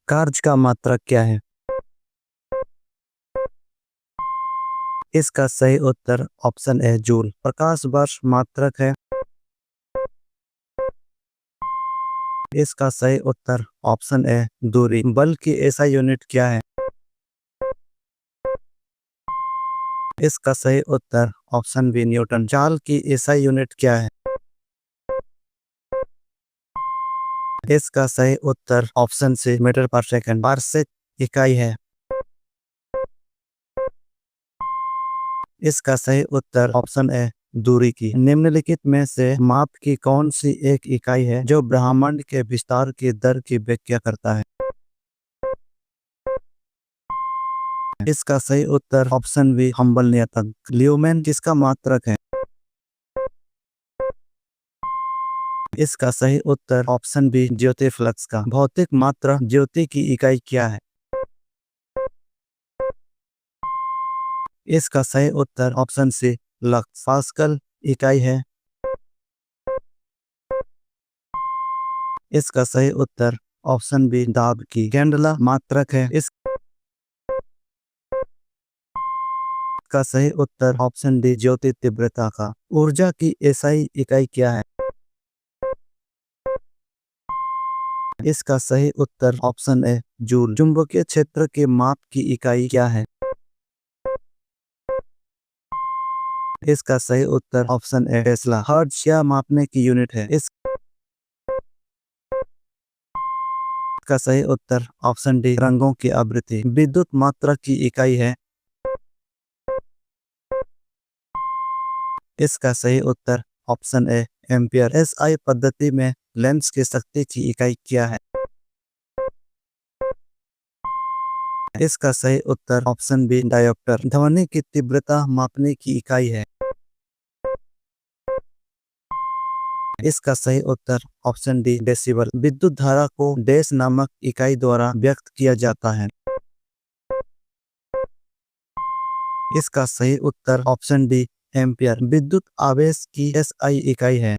कार्य का मात्रक क्या है? इसका सही उत्तर ऑप्शन ए जूल। प्रकाश वर्ष मात्रक है। इसका सही उत्तर ऑप्शन ए दूरी। बल की ऐसा यूनिट क्या है? इसका सही उत्तर ऑप्शन बी न्यूटन। चाल की ऐसा यूनिट क्या है? इसका सही उत्तर option C metre per second. वार्षिक इकाई है। इसका सही उत्तर ऑप्शन ए दूरी की। निम्नलिखित में से माप की कौन सी एक इकाई है जो ब्रह्मांड के विस्तार की दर की व्याख्या करता है? इसका सही उत्तर ऑप्शन बी हम्बल नियतक। ल्यूमेन किसका मात्रक है? इसका सही उत्तर ऑप्शन बी ज्योति फ्लक्स का। भौतिक मात्रा ज्योति की इकाई क्या है? इसका सही उत्तर ऑप्शन सी लक्स। पास्कल इकाई है। इसका सही उत्तर ऑप्शन बी दाब की। कैंडला मात्रक है। इसका सही उत्तर ऑप्शन डी ज्योति तीव्रता का। ऊर्जा की एसआई इकाई क्या है? इसका सही उत्तर ऑप्शन ए जूल। चुंबकीय क्षेत्र के माप की इकाई क्या है? इसका सही उत्तर ऑप्शन ए टेस्ला। हर्ट्ज क्या मापने की यूनिट है? इसका सही उत्तर ऑप्शन डी रंगों की आवृत्ति। विद्युत मात्रा की इकाई है। इसका सही उत्तर ऑप्शन ए एम्पियर। एसआई पद्धति में लेंस की शक्ति की इकाई क्या है? इसका सही उत्तर ऑप्शन बी डायोप्टर। ध्वनि की तीव्रता मापने की इकाई है। इसका सही उत्तर ऑप्शन डी डेसिबल। विद्युत धारा को डैश नामक इकाई द्वारा व्यक्त किया जाता है। इसका सही उत्तर ऑप्शन डी एम्पियर। विद्युत आवेश की एसआई इकाई है।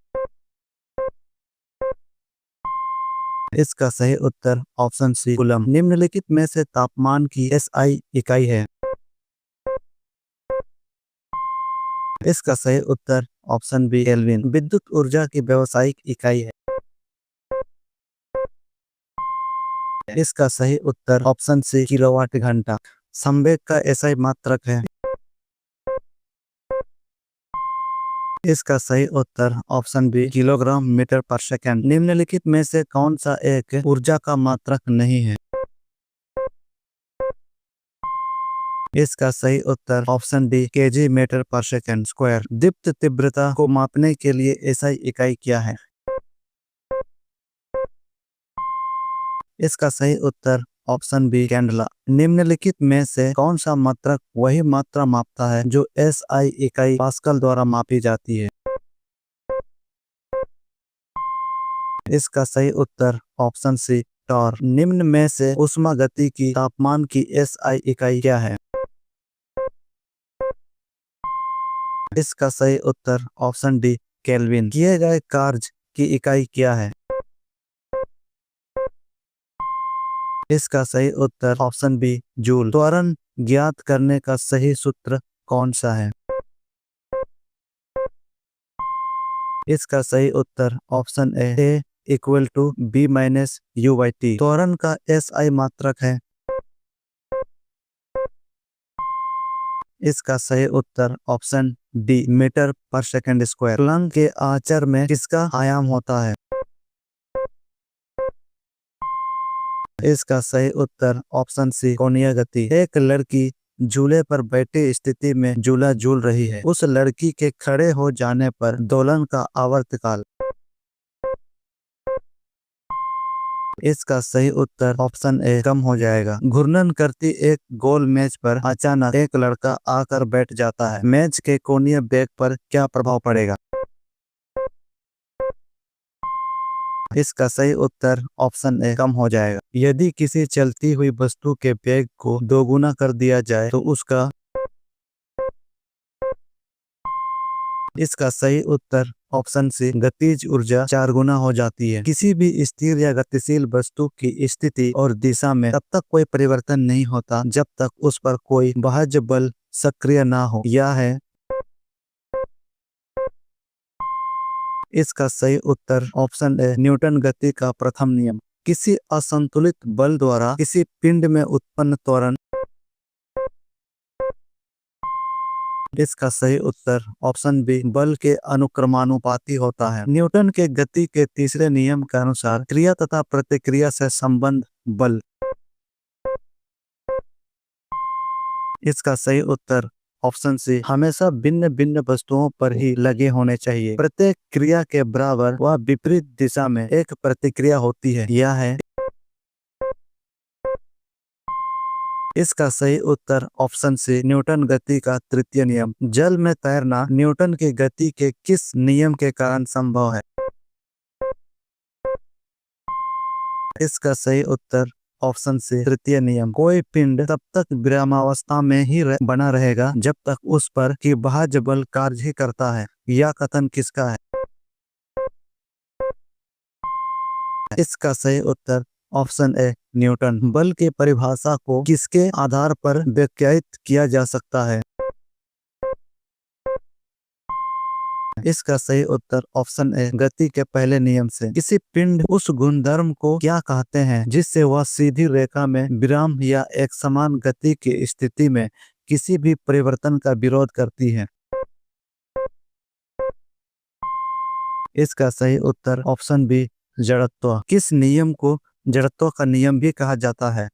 इसका सही उत्तर ऑप्शन सी कूलम। निम्नलिखित में से तापमान की एसआई इकाई है। इसका सही उत्तर ऑप्शन बी केल्विन। विद्युत ऊर्जा की व्यावसायिक इकाई है। इसका सही उत्तर ऑप्शन सी किलोवाट घंटा। संवेग का एसआई मात्रक है। इसका सही उत्तर option B kilogram metre per second. निम्नलिखित में से कौन सा एक ऊर्जा का मात्रक नहीं है? इसका सही उत्तर option D KG metre per second square. दीप्त तीव्रता को मापने के लिए एसआई इकाई क्या है? इसका सही उत्तर ऑप्शन बी कैंडला। निम्नलिखित में से कौन सा मात्रक वही मात्रा मापता है जो एसआई इकाई पास्कल द्वारा मापी जाती है? इसका सही उत्तर ऑप्शन सी टॉर। निम्न में से ऊष्मा गति की तापमान की एसआई इकाई क्या है? इसका सही उत्तर ऑप्शन डी केल्विन। किए गए कार्य की इकाई क्या है? इसका सही उत्तर ऑप्शन बी जूल। त्वरण ज्ञात करने का सही सूत्र कौन सा है? इसका सही उत्तर option A equal to B minus U by T. त्वरण का एसआई मात्रक है। इसका सही उत्तर option D metre per second square. Planck के आचर में किसका आयाम होता है? इसका सही उत्तर ऑप्शन सी कोणीय गति। एक लड़की झूले पर बैठी स्थिति में झूला झूल रही है। उस लड़की के खड़े हो जाने पर दोलन का आवर्तकाल। इसका सही उत्तर ऑप्शन ए कम हो जाएगा। घूर्णन करती एक गोल मेज पर अचानक एक लड़का आकर बैठ जाता है। मेज के कोणीय वेग पर क्या प्रभाव पड़ेगा? इसका सही उत्तर ऑप्शन ए कम हो जाएगा। यदि किसी चलती हुई वस्तु के वेग को दोगुना कर दिया जाए तो उसका। इसका सही उत्तर ऑप्शन सी गतिज ऊर्जा 4 गुना हो जाती है। किसी भी स्थिर या गतिशील वस्तु की स्थिति और दिशा में तब तक कोई परिवर्तन नहीं होता जब तक उस पर कोई बाह्य बल सक्रिय ना हो। यह है इसका सही उत्तर ऑप्शन ए न्यूटन गति का प्रथम नियम। किसी असंतुलित बल द्वारा किसी पिंड में उत्पन्न त्वरण। इसका सही उत्तर ऑप्शन बी बल के अनुक्रमानुपाती होता है। न्यूटन के गति के तीसरे नियम के अनुसार क्रिया तथा प्रतिक्रिया से संबंध बल। इसका सही उत्तर ऑप्शन सी हमेशा भिन्न भिन्न वस्तुओं पर ही लगे होने चाहिए। प्रत्येक क्रिया के बराबर व विपरीत दिशा में एक प्रतिक्रिया होती है। यह है इसका सही उत्तर ऑप्शन सी न्यूटन गति का तृतीय नियम। जल में तैरना न्यूटन के गति के किस नियम के कारण संभव है? इसका सही उत्तर ऑप्शन सी तृतीय नियम। कोई पिंड तब तक विरामावस्था में ही बना रहेगा जब तक उस पर की बाह्य बल कार्य करता है। यह कथन किसका है? इसका सही उत्तर ऑप्शन ए न्यूटन। बल की परिभाषा को किसके आधार पर व्याख्यायित किया जा सकता है? इसका सही उत्तर ऑप्शन ए गति के पहले नियम से। किसी पिंड उस गुणधर्म को क्या कहते हैं जिससे वह सीधी रेखा में विराम या एक समान गति की स्थिति में किसी भी परिवर्तन का विरोध करती है? इसका सही उत्तर ऑप्शन बी जड़त्व। किस नियम को जड़त्व का नियम भी कहा जाता है?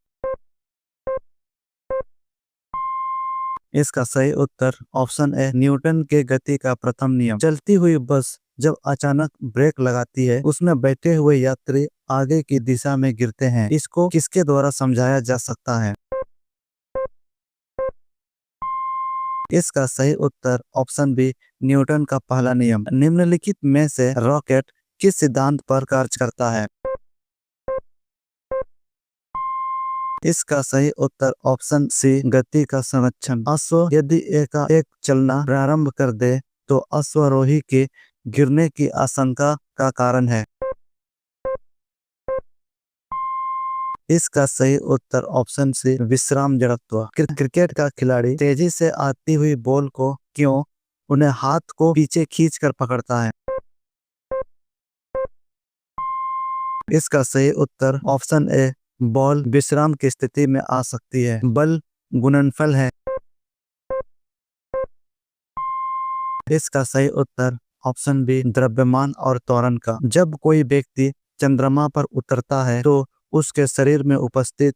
इसका सही उत्तर ऑप्शन ए न्यूटन के गति का प्रथम नियम। चलती हुई बस जब अचानक ब्रेक लगाती है उसमें बैठे हुए यात्री आगे की दिशा में गिरते हैं। इसको किसके द्वारा समझाया जा सकता है? इसका सही उत्तर ऑप्शन बी न्यूटन का पहला नियम। निम्नलिखित में से रॉकेट किस सिद्धांत पर कार्य करता है? इसका सही उत्तर ऑप्शन सी गति का संरक्षण। अश्व यदि एकाएक चलना प्रारंभ कर दे तो अश्वारोही के गिरने की आशंका का कारण है। इसका सही उत्तर ऑप्शन सी विश्राम जड़त्व। क्रिकेट का खिलाड़ी तेजी से आती हुई बॉल को क्यों उन्हें हाथ को पीछे खींचकर पकड़ता है? इसका सही उत्तर ऑप्शन ए बॉल विश्राम की स्थिति में आ सकती है। बल गुणनफल है। इसका सही उत्तर ऑप्शन बी द्रव्यमान और त्वरण का। जब कोई व्यक्ति चंद्रमा पर उतरता है तो उसके शरीर में उपस्थित।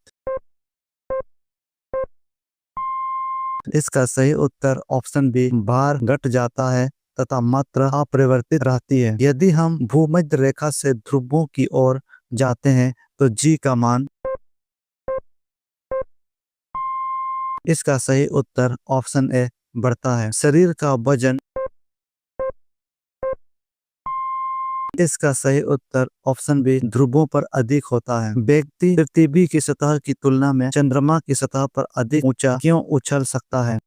इसका सही उत्तर ऑप्शन बी भार घट जाता है तथा मात्रा अपरिवर्तित रहती है। यदि हम भूमध्य रेखा से ध्रुवों की ओर जाते हैं तो जी का मान। इसका सही उत्तर ऑप्शन ए बढ़ता है। शरीर का वजन। इसका सही उत्तर ऑप्शन बी ध्रुवों पर अधिक होता है। व्यक्ति पृथ्वी की सतह की तुलना में चंद्रमा की सतह पर अधिक ऊंचा क्यों उछल सकता है?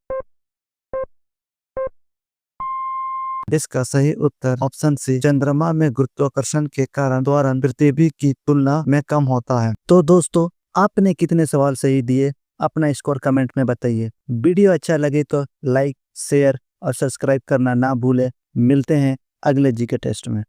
इसका सही उत्तर ऑप्शन सी चंद्रमा में गुरुत्वाकर्षण के कारण त्वरण पृथ्वी की तुलना में कम होता है। तो दोस्तों आपने कितने सवाल सही दिए अपना स्कोर कमेंट में बताइए। वीडियो अच्छा लगे तो लाइक शेयर और सब्सक्राइब करना ना भूले। मिलते हैं अगले जीके टेस्ट में।